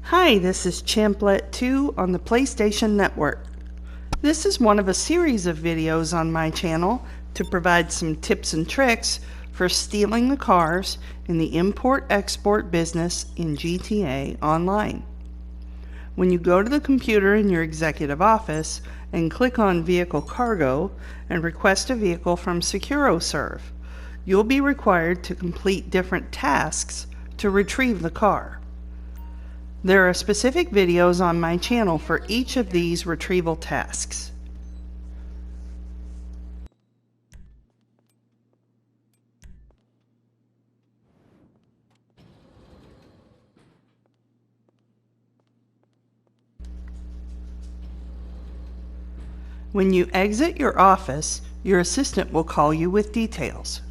Hi, this is Champlet 2 on the PlayStation Network. This is one of a series of videos on my channel to provide some tips and tricks for stealing the cars in the import-export business in GTA Online. When you go to the computer in your executive office and click on Vehicle Cargo and request a vehicle from SecuroServe, you'll be required to complete different tasks to retrieve the car. There are specific videos on my channel for each of these retrieval tasks. When you exit your office, your assistant will call you with details.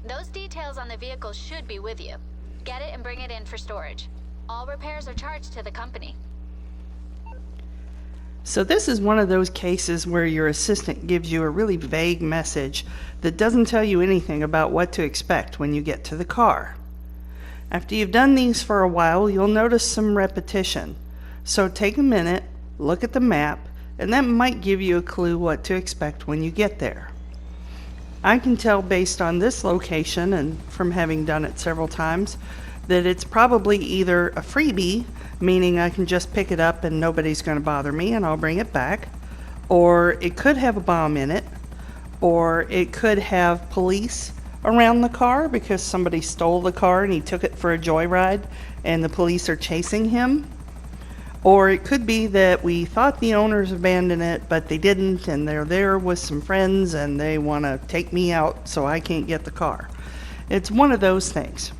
Those details on the vehicle should be with you. Get it and bring it in for storage. All repairs are charged to the company. So this is one of those cases where your assistant gives you a really vague message that doesn't tell you anything about what to expect when you get to the car. After you've done these for a while, you'll notice some repetition. So take a minute, look at the map, and that might give you a clue what to expect when you get there. I can tell based on this location and from having done it several times that it's probably either a freebie, meaning I can just pick it up and nobody's going to bother me and I'll bring it back, or it could have a bomb in it, or it could have police around the car because somebody stole the car and he took it for a joyride and the police are chasing him. Or it could be that we thought the owners abandoned it, but they didn't, and they're there with some friends and they want to take me out so I can't get the car. It's one of those things.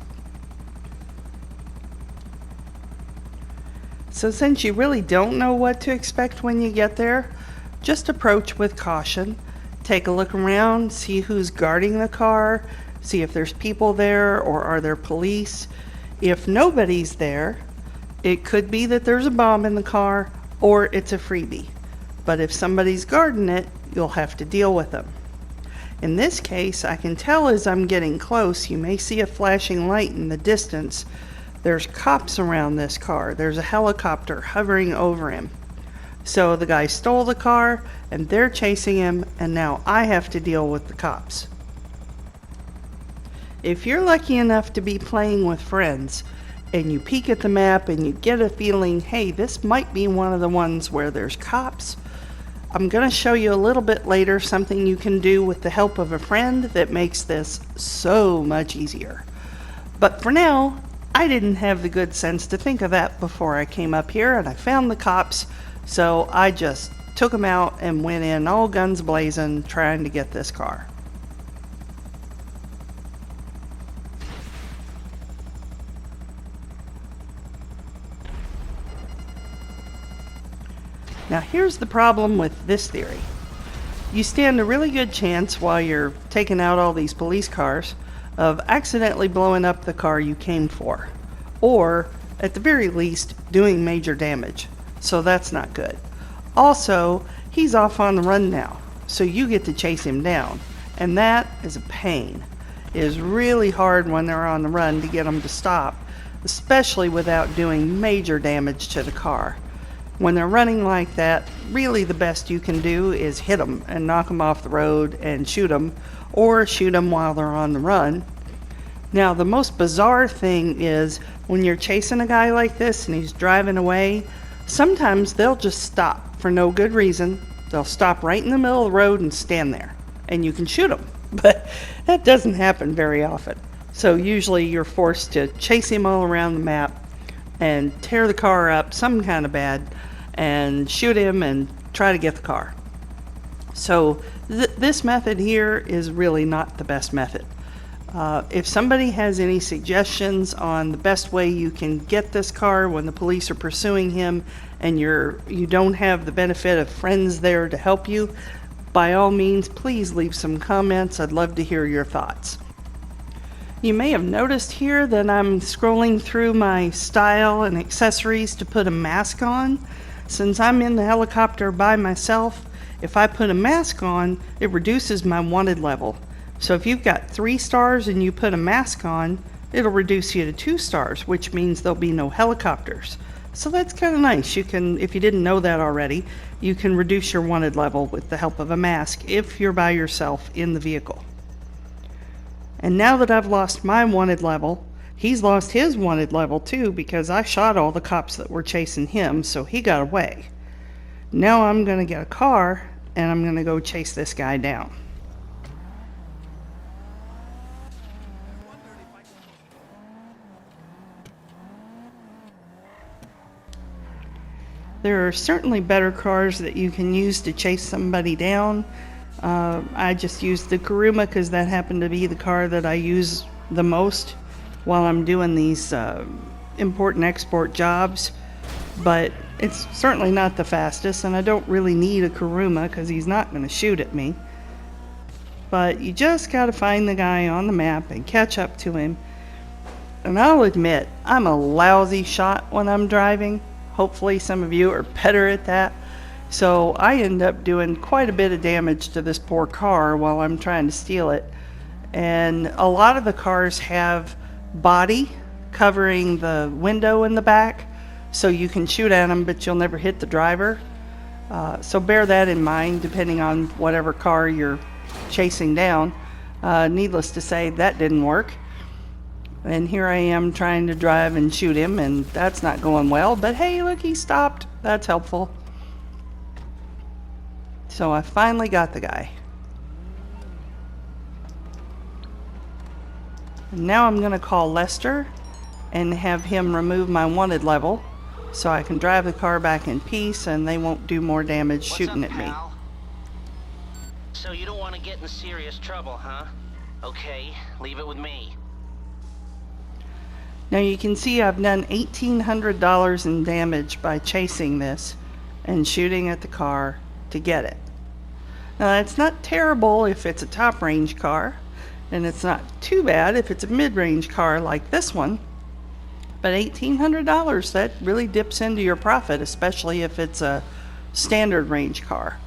So since you really don't know what to expect when you get there, just approach with caution. Take a look around, see who's guarding the car, see if there's people there or are there police. If nobody's there, it could be that there's a bomb in the car or it's a freebie. But if somebody's guarding it, you'll have to deal with them. In this case, I can tell as I'm getting close, you may see a flashing light in the distance. There's cops around this car. There's a helicopter hovering over him. So the guy stole the car and they're chasing him, and now I have to deal with the cops. If you're lucky enough to be playing with friends, and you peek at the map and you get a feeling, hey, this might be one of the ones where there's cops, I'm going to show you a little bit later something you can do with the help of a friend that makes this so much easier. But for now, I didn't have the good sense to think of that before I came up here and I found the cops, so I just took them out and went in all guns blazing trying to get this car. Now here's the problem with this theory. You stand a really good chance while you're taking out all these police cars of accidentally blowing up the car you came for, or at the very least doing major damage, so that's not good. Also, he's off on the run now, so you get to chase him down, and that is a pain. It is really hard when they're on the run to get them to stop, especially without doing major damage to the car. When they're running like that, really the best you can do is hit them and knock them off the road and shoot them, or shoot them while they're on the run. Now, the most bizarre thing is when you're chasing a guy like this and he's driving away, sometimes they'll just stop for no good reason. They'll stop right in the middle of the road and stand there, and you can shoot them. But that doesn't happen very often. So usually you're forced to chase him all around the map and tear the car up some kind of bad and shoot him and try to get the car. So this method here is really not the best method. If somebody has any suggestions on the best way you can get this car when the police are pursuing him and you don't have the benefit of friends there to help you, by all means, please leave some comments. I'd love to hear your thoughts. You may have noticed here that I'm scrolling through my style and accessories to put a mask on. Since I'm in the helicopter by myself, if I put a mask on, it reduces my wanted level. So if you've got 3 stars and you put a mask on, it'll reduce you to 2 stars, which means there'll be no helicopters. So that's kind of nice. You can, if you didn't know that already, you can reduce your wanted level with the help of a mask if you're by yourself in the vehicle. And now that I've lost my wanted level, he's lost his wanted level too, because I shot all the cops that were chasing him, so he got away. Now I'm going to get a car and I'm going to go chase this guy down. There are certainly better cars that you can use to chase somebody down. I just used the Kuruma because that happened to be the car that I use the most while I'm doing these import and export jobs. But it's certainly not the fastest, and I don't really need a Kuruma because he's not going to shoot at me. But you just got to find the guy on the map and catch up to him. And I'll admit, I'm a lousy shot when I'm driving. Hopefully some of you are better at that. So I end up doing quite a bit of damage to this poor car while I'm trying to steal it. And a lot of the cars have body covering the window in the back, so you can shoot at them, but you'll never hit the driver. So bear that in mind depending on whatever car you're chasing down. Needless to say, that didn't work. And here I am trying to drive and shoot him, and that's not going well. But hey, look, he stopped. That's helpful. So I finally got the guy. And now I'm going to call Lester and have him remove my wanted level so I can drive the car back in peace and they won't do more damage shooting at me. So you don't want to get in serious trouble, huh? Okay, leave it with me. Now you can see I've done $1,800 in damage by chasing this and shooting at the car to get it. Now that's not terrible if it's a top range car, and it's not too bad if it's a mid-range car like this one, but $1,800, that really dips into your profit, especially if it's a standard range car.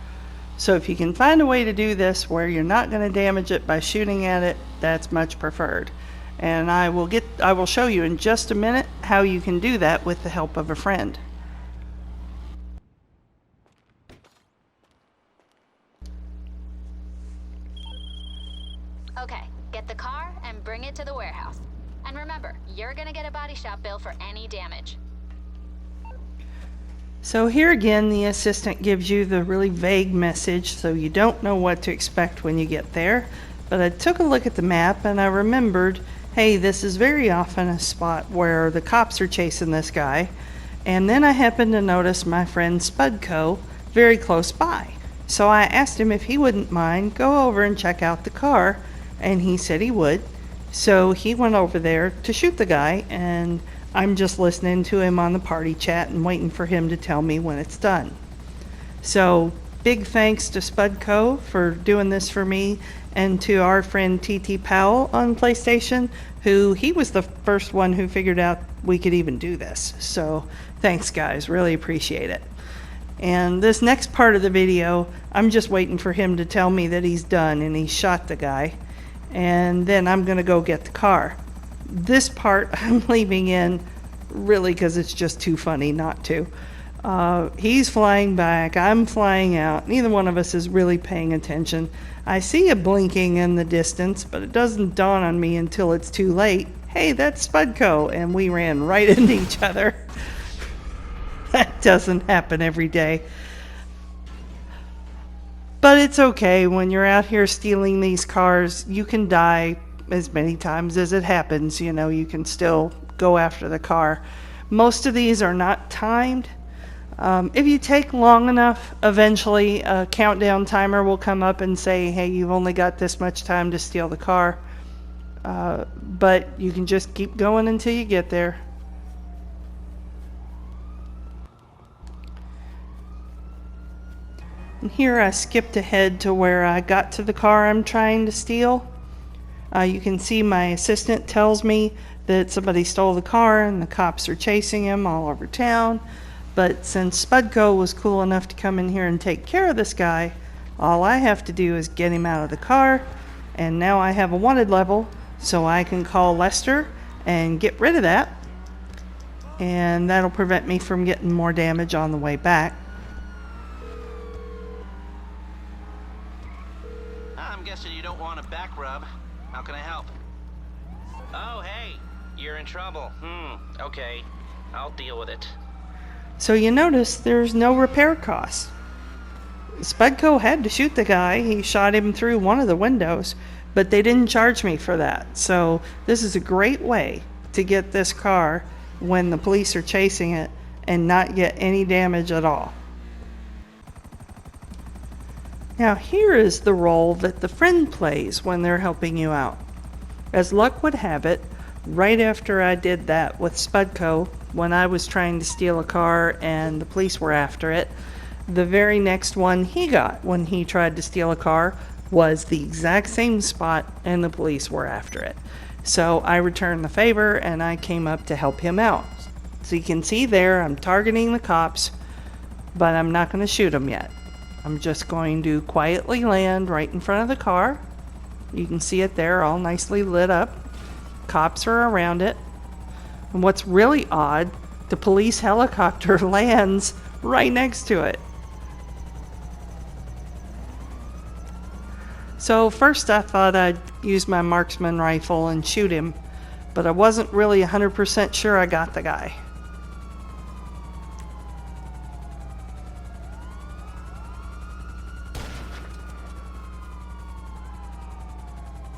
So if you can find a way to do this where you're not going to damage it by shooting at it, that's much preferred. And I will show you in just a minute how you can do that with the help of a friend. Okay, get the car and bring it to the warehouse. And remember, you're gonna get a body shop bill for any damage. So here again, the assistant gives you the really vague message, so you don't know what to expect when you get there. But I took a look at the map and I remembered, hey, this is very often a spot where the cops are chasing this guy. And then I happened to notice my friend Spudco very close by. So I asked him if he wouldn't mind go over and check out the car, and he said he would. So he went over there to shoot the guy, and I'm just listening to him on the party chat and waiting for him to tell me when it's done. So big thanks to Spudco for doing this for me, and to our friend TT Powell on PlayStation, who he was the first one who figured out we could even do this. So thanks guys, really appreciate it. And this next part of the video, I'm just waiting for him to tell me that he's done and he shot the guy, and then I'm gonna go get the car. This part I'm leaving in really because it's just too funny not to. He's flying back, I'm flying out, neither one of us is really paying attention. I see it blinking in the distance, but it doesn't dawn on me until it's too late. Hey, that's Spudco, and we ran right into each other. That doesn't happen every day. But it's okay, when you're out here stealing these cars, you can die as many times as it happens. You know, you can still go after the car. Most of these are not timed. If you take long enough, eventually a countdown timer will come up and say, hey, you've only got this much time to steal the car. But you can just keep going until you get there. And here I skipped ahead to where I got to the car I'm trying to steal. You can see my assistant tells me that somebody stole the car and the cops are chasing him all over town. But since Spudco was cool enough to come in here and take care of this guy, all I have to do is get him out of the car, and now I have a wanted level, so I can call Lester and get rid of that. And that'll prevent me from getting more damage on the way back. I'm guessing you don't want a back rub. How can I help? Oh, hey, you're in trouble. Okay. I'll deal with it. So you notice there's no repair costs. Spudco had to shoot the guy. He shot him through one of the windows, but they didn't charge me for that. So this is a great way to get this car when the police are chasing it and not get any damage at all. Now here is the role that the friend plays when they're helping you out. As luck would have it, right after I did that with Spudco, when I was trying to steal a car and the police were after it, the very next one he got when he tried to steal a car was the exact same spot and the police were after it. So I returned the favor and I came up to help him out. So you can see there I'm targeting the cops, but I'm not going to shoot them yet. I'm just going to quietly land right in front of the car. You can see it there all nicely lit up. Cops are around it. And what's really odd, the police helicopter lands right next to it. So first I thought I'd use my marksman rifle and shoot him, but I wasn't really 100% sure I got the guy.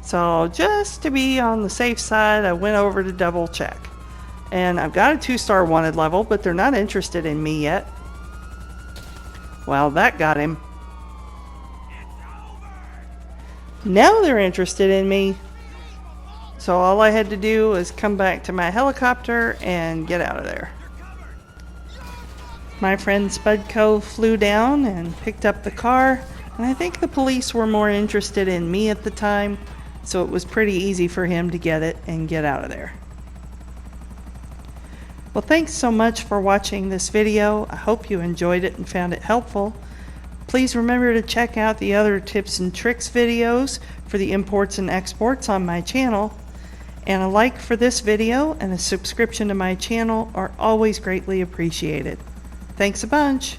So just to be on the safe side, I went over to double check. And I've got a 2-star wanted level, but they're not interested in me yet. Well, that got him. Now they're interested in me. So all I had to do was come back to my helicopter and get out of there. My friend Spudco flew down and picked up the car, and I think the police were more interested in me at the time, so it was pretty easy for him to get it and get out of there. Well, thanks so much for watching this video. I hope you enjoyed it and found it helpful. Please remember to check out the other tips and tricks videos for the imports and exports on my channel. And a like for this video and a subscription to my channel are always greatly appreciated. Thanks a bunch!